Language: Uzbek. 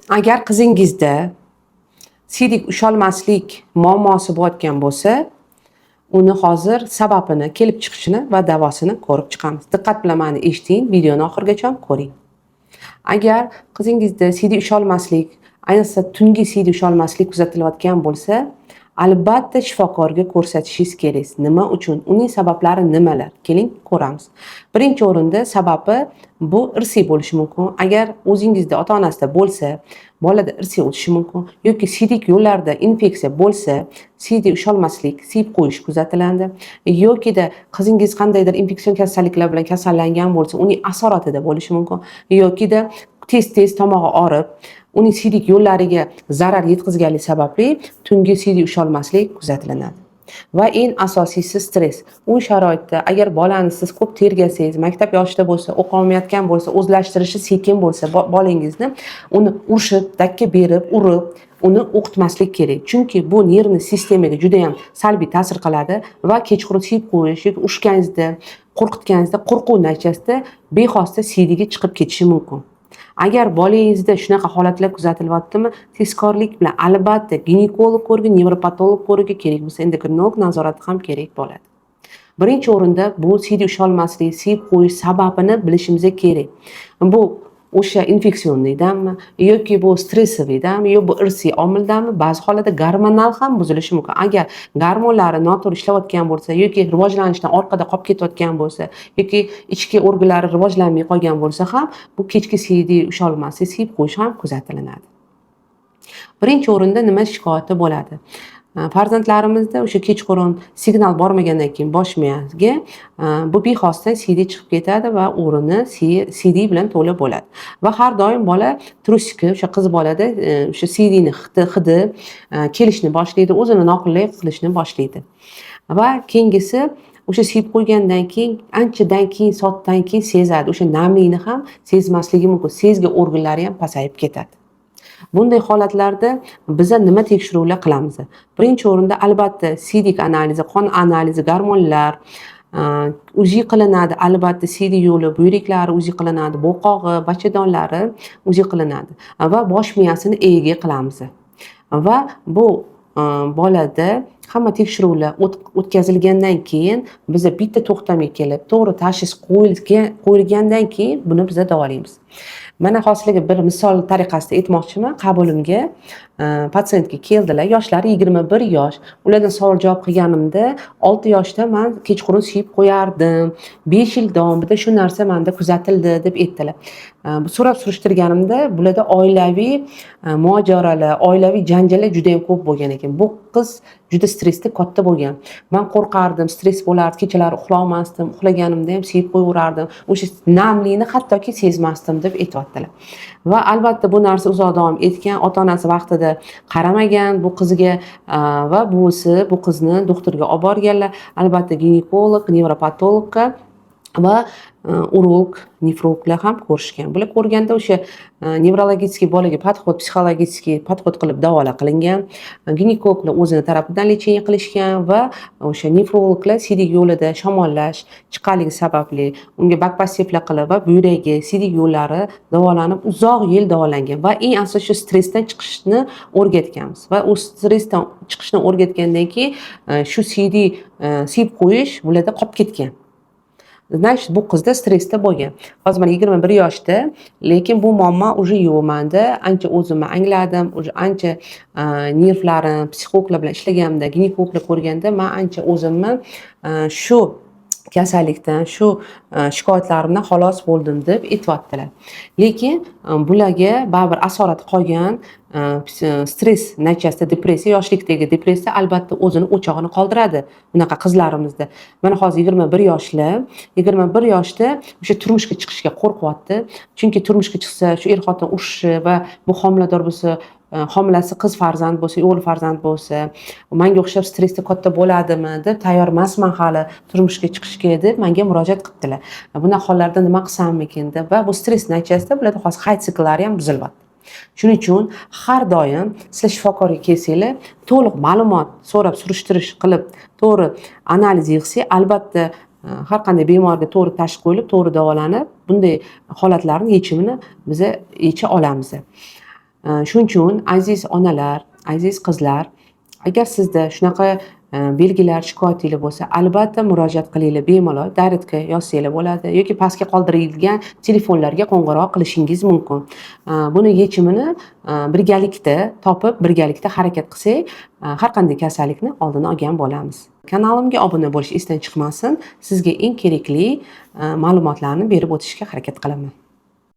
Agar qizingizda siydik usholmaslik muammosi bo'layotgan bo'lsa, uni hozir sababini, kelib chiqishini va davosini ko'rib chiqamiz. Diqqat bilan meni eshiting, videoni oxirigacha ko'ring. Agar qizingizda siydik usholmaslik, ayniqsa tungi siydik usholmaslik kuzatilayotgan bo'lsa, albatta shifokorga ko'rsatishingiz kerak. Nima uchun? Uning sabablari nimalar? Keling ko'ramiz. Birinchi o'rinda sababi bu irsiy bo'lishi mumkin. Agar o'zingizda ota-onasida bo'lsa, bolada irsiy o'tishi mumkin yoki siydik yo'llarida infeksiya bo'lsa, siydik usholmaslik, siyib qo'yish kuzatiladi yokida qizingiz qandaydir infeksion kasalliklar bilan kasallangan bo'lsa, uning asoratida bo'lishi mumkin yokida tez tomog'i og'rib, uning siydik yo'llariga zarar yetkazganligi sababli tungi siydik usholmaslik kuzatiladi. Va eng asosiysi stress. U sharoitda agar bolani siz ko'p tergasangiz, maktab yoshida bo'lsa, o'qiy olmayotgan bo'lsa, o'zlashtirishi sekin bo'lsa, bolangizni uni urishib, dakka berib, urib, uni o'qitmaslik kerak. Chunki bu nervni sistemaga juda ham salbiy ta'sir qiladi va kechqurun siyib qo'yish yoki urishganingizda, qo'rqitganingizda, qo'rquv natijasida bexosda siydigi chiqib ketishi mumkin. Agar bolangizda shunaqa holatlar kuzatilyaptimi, tezkorlik bilan albatta ginekolog ko'rgi, nevropatolog ko'rigi kerak bo'lsa, endokrinolog nazorati ham kerak bo'ladi. Birinchi o'rinda bu siydik usholmaslik, siyib qo'yish sababini bilishimiz kerak. Bu o'sha infeksionniydami yoki bu stressoviydanmi yoki bu irsiy omildanmi, ba'zi hollarda gormonal ham buzilishi mumkin. Agar gormonlari noto'g'ri ishlayotgan bo'lsa yoki rivojlanishdan orqada qolib ketayotgan bo'lsa yoki ichki organlari rivojlanmay qolgan bo'lsa ham, bu kechki siydik usholmaslik, siyib qo'yish ham kuzatiladi. Birinchi o'rinda nima shikoyati bo'ladi? Farzandlarimizda o'sha kechqurun signal bormagandan keyin bosh miyasiga bu bexosda siydik chiqib ketadi va o'rni siydik bilan to'la bo'ladi. Va har doim bola trusika, o'sha qiz bolada o'sha siydikni hidi kelishni boshlaydi, o'zini noqulay qilishni boshlaydi. Va keyingisi o'sha siyib qo'ygandan keyin, anchadan keyin, soatdan keyin sezadi. O'sha namlikni ham sezmasligi mumkin. Sezgi organlari ham pasayib ketadi. Bunday holatlarda biz nima tekshiruvlar qilamiz? Birinchi o'rinda albatta siydik analizi, qon analizi, gormonlar uzi qilinadi. Albatta siydik yo'li, buyraklari uzi qilinadi, bo'qog'i, bachadonlari uzi qilinadi va bosh miyasini EEG qilamiz. Va bu bolada hamma tekshiruvlar o'tkazilgandan keyin biz bitta to'xtamga kelib, to'g'ri tashxis qo'yilgandan keyin buni biz davolaymiz. Mana hozirga bir misol tariqasida aytmoqchiman. Qabulimga patsientga keldilar. Yoshlari 21 yosh. Ulardan savol javob qilganimda 6 yoshda men kechqurun siyib qo'yardim. 5 yil davomida shu narsa menda kuzatildi deb aytdilar. So'rab surishtirganimda bularda oilaviy mojarolar, oilaviy janjallar juda ham ko'p bo'lgan ekan. Bu qiz juda stressda katta bo'lgan. Men qo'rqardim, stress bo'lardi, kechalari uxlamasdim, uxlaganimda ham siyib qo'yaverardim. O'sha namlikni hattoki sezmasdim deb aytibdilar. Va albatta bu narsa uzoq davom etgan. Ota-onasi vaqtida qaramagan bu qiziga va buvisi bu qizni doktorga olib borganlar. Albatta ginekolog, nevropatologga va urolog, nefrologlar ham ko'rishgan. Bular ko'rganda o'sha nevrologический bolaga podxod, psixologический podxod qilib davolar qilingan. Ginekologlar o'zini tarafidan lecheniya qilishgan va o'sha nefrologlar siydik yo'lida shamollash chiqqanligi sababli unga bakpasiflar qilib va buyragi, siydik yo'llari davolanib uzoq yil davolangan va eng asosiy stressdan chiqishni o'rgatganmiz. Va u stressdan chiqishni o'rgatgandan keyin shu siydik siyib qo'yish bularda qolib ketgan. Значит, bu qizda stressda bo'lgan. Hozir men 21 yoshda, lekin bu muammo уже yo'q menda. Ancha o'zimni angladim, уже ancha nervlarim, psixologlar bilan ishlaganimda, ginekologlar ko'rganda men ancha o'zimni shu kasallikdan, shu shikoyatlarimdan xalos bo'ldim deb aytibdilar. Lekin bularga baribir asorat qolgan stress natijasida depressiya, yoshlikdagi depressiya albatta o'zini o'chog'ini qoldiradi bunaqa qizlarimizda. Mana hozir 21 yoshda o'sha turmushga chiqishga qo'rqyapti. Chunki turmushga chiqsa, shu er-xotin urishishi va bu homilador bo'lsa, homilasi qiz farzand bo'lsa, o'g'il farzand bo'lsa, menga o'xshab stressda katta bo'ladimi deb tayyor emasman hali turmushga chiqishga deb menga murojaat qildilar. Bunday hollarda nima qilsamikin deb va bu stress natijasida bularda hozir hayot sikllari ham buzilyapti. Shuning uchun har doim siz shifokorga kelsanglar, to'liq ma'lumot so'rab, surishtirish qilib, to'g'ri analiz yig'sak, albatta har qanday bemorga to'g'ri tashxis qo'yilib, to'g'ri davolanib, bunday holatlarning yechimini biz yecha olamiz. Shuning uchun aziz onalar, aziz qizlar, agar sizda shunaqa belgilar, shikoyatingiz bo'lsa, albatta murojaat qilinglar bemalol, daritga yozsanglar bo'ladi yoki pastga qoldirilgan telefonlarga qo'ng'iroq qilishingiz mumkin. Buni yechimini birgalikda topib, birgalikda harakat qilsak, har qanday kasallikni oldini olgan bo'lamiz. Kanalimga obuna bo'lish esdan chiqmasin. Sizga eng kerakli ma'lumotlarni berib o'tishga harakat qilaman.